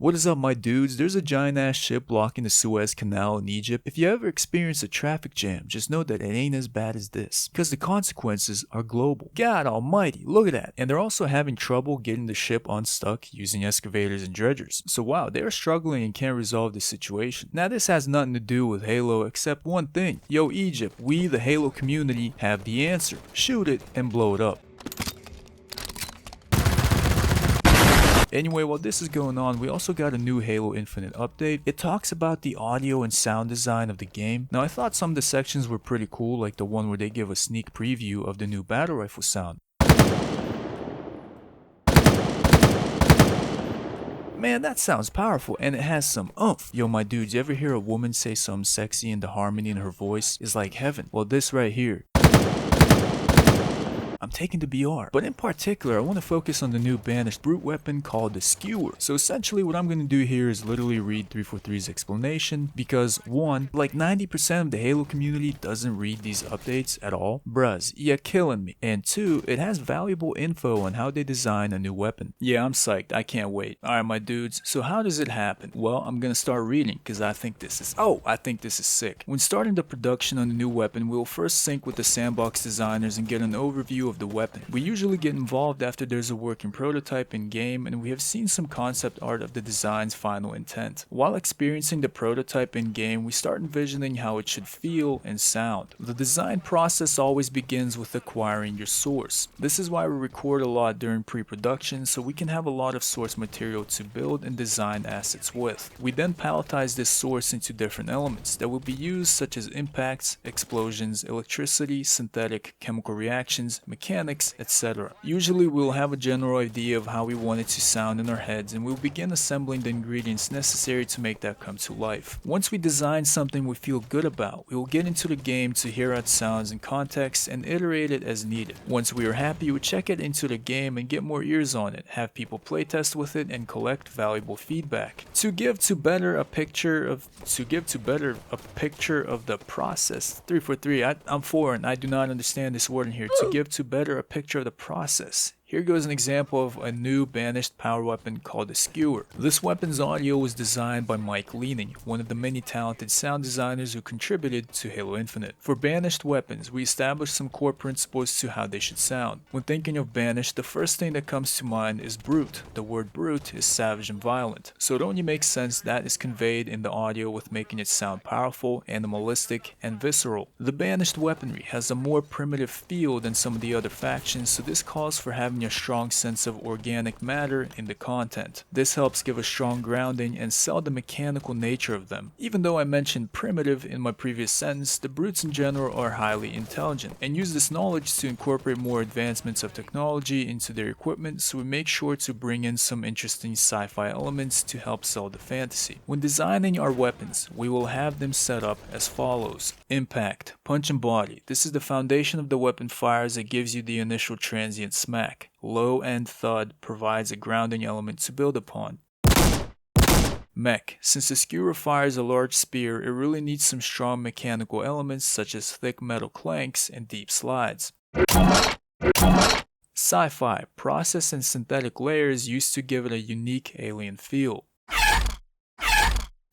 What is up, my dudes? There's a giant ass ship blocking the Suez Canal in Egypt. If you ever experience a traffic jam, just know that it ain't as bad as this, because the consequences are global. God almighty, look at that. And they're also having trouble getting the ship unstuck using excavators and dredgers. So wow, they're struggling and can't resolve this situation. Now this has nothing to do with Halo except one thing. Yo Egypt, we the Halo community have the answer. Shoot it and blow it up. Anyway, while this is going on, we also got a new Halo Infinite update. It talks about the audio and sound design of the game. Now I thought some of the sections were pretty cool, like the one where they give a sneak preview of the new battle rifle sound. Man, that sounds powerful and it has some oomph. Yo my dudes, you ever hear a woman say something sexy and the harmony in her voice is like heaven? Well, this right here, I'm taking to BR. But in particular, I want to focus on the new banished brute weapon called the Skewer. So essentially what I'm going to do here is literally read 343's explanation, because one, like 90% of the Halo community doesn't read these updates at all. Bruz, you're killing me. And two, it has valuable info on how they design a new weapon. Yeah, I'm psyched. I can't wait. Alright my dudes, so how does it happen? Well, I'm going to start reading because I think this is sick. When starting the production on the new weapon, we'll first sync with the sandbox designers and get an overview of the weapon. We usually get involved after there's a working prototype in game and we have seen some concept art of the design's final intent. While experiencing the prototype in game, we start envisioning how it should feel and sound. The design process always begins with acquiring your source. This is why we record a lot during pre-production, so we can have a lot of source material to build and design assets with. We then palletize this source into different elements that will be used, such as impacts, explosions, electricity, synthetic, chemical reactions, mechanics, etc. Usually we'll have a general idea of how we want it to sound in our heads and we'll begin assembling the ingredients necessary to make that come to life. Once we design something we feel good about, we will get into the game to hear out sounds and context and iterate it as needed. Once we are happy, we check it into the game and get more ears on it, have people playtest with it and collect valuable feedback. To give to better a picture of the process. 343, I'm foreign, I do not understand this word in here. To give to better a picture of the process. Here goes an example of a new banished power weapon called the Skewer. This weapon's audio was designed by Mike Leaning, one of the many talented sound designers who contributed to Halo Infinite. For banished weapons, we established some core principles to how they should sound. When thinking of banished, the first thing that comes to mind is brute. The word brute is savage and violent, so it only makes sense that is conveyed in the audio with making it sound powerful, animalistic, and visceral. The banished weaponry has a more primitive feel than some of the other factions, so this calls for having a strong sense of organic matter in the content. This helps give a strong grounding and sell the mechanical nature of them. Even though I mentioned primitive in my previous sentence, the brutes in general are highly intelligent and use this knowledge to incorporate more advancements of technology into their equipment, so we make sure to bring in some interesting sci-fi elements to help sell the fantasy. When designing our weapons, we will have them set up as follows. Impact, punch and body. This is the foundation of the weapon fires that gives you the initial transient smack. Low end thud provides a grounding element to build upon. Mech. Since the Skewer fires a large spear, it really needs some strong mechanical elements such as thick metal clanks and deep slides. Sci-fi. Process and synthetic layers used to give it a unique alien feel.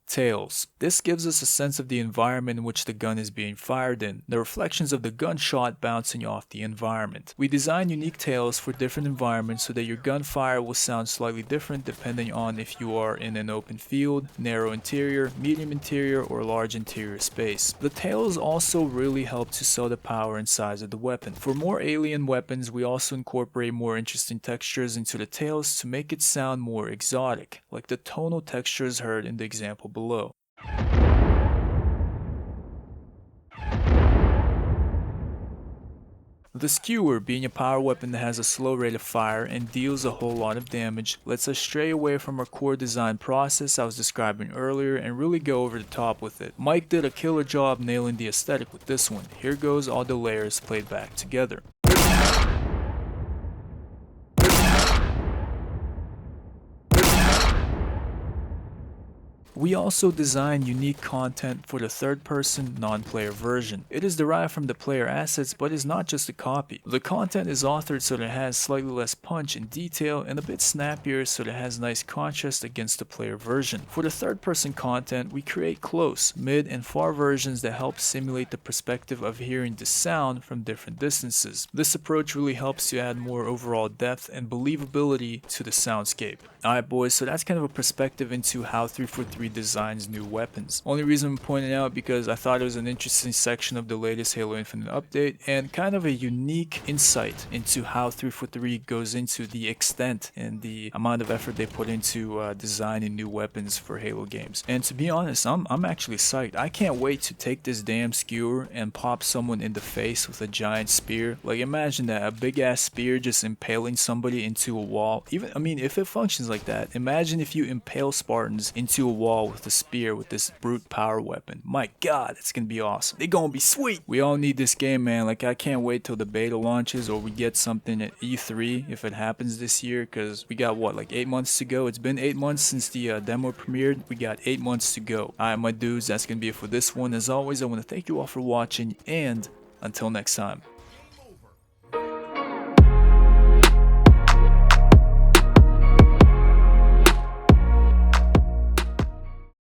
Tails. This gives us a sense of the environment in which the gun is being fired in, the reflections of the gunshot bouncing off the environment. We design unique tails for different environments so that your gunfire will sound slightly different depending on if you are in an open field, narrow interior, medium interior, or large interior space. The tails also really help to sell the power and size of the weapon. For more alien weapons, we also incorporate more interesting textures into the tails to make it sound more exotic, like the tonal textures heard in the example below. The Skewer, being a power weapon that has a slow rate of fire and deals a whole lot of damage, lets us stray away from our core design process I was describing earlier and really go over the top with it. Mike did a killer job nailing the aesthetic with this one. Here goes all the layers played back together. We also design unique content for the third-person, non-player version. It is derived from the player assets, but is not just a copy. The content is authored so that it has slightly less punch and detail, and a bit snappier so that it has nice contrast against the player version. For the third-person content, we create close, mid, and far versions that help simulate the perspective of hearing the sound from different distances. This approach really helps to add more overall depth and believability to the soundscape. Alright boys, so that's kind of a perspective into how 343 designs new weapons. Only reason I'm pointing out because I thought it was an interesting section of the latest Halo Infinite update and kind of a unique insight into how 343 goes into the extent and the amount of effort they put into designing new weapons for Halo games. And to be honest, I'm actually psyched. I can't wait to take this damn skewer and pop someone in the face with a giant spear. Like imagine that, a big ass spear just impaling somebody into a wall. I mean, if it functions like that, imagine if you impale Spartans into a wall with a spear with this brute power weapon. My god, it's gonna be awesome. They gonna be sweet. We all need this game, man. Like I can't wait till the beta launches or we get something at E3 if it happens this year, because we got what, like 8 months to go. It's been 8 months since the demo premiered. We got 8 months to go. Alright my dudes, that's gonna be it for this one. As always, I want to thank you all for watching, and until next time.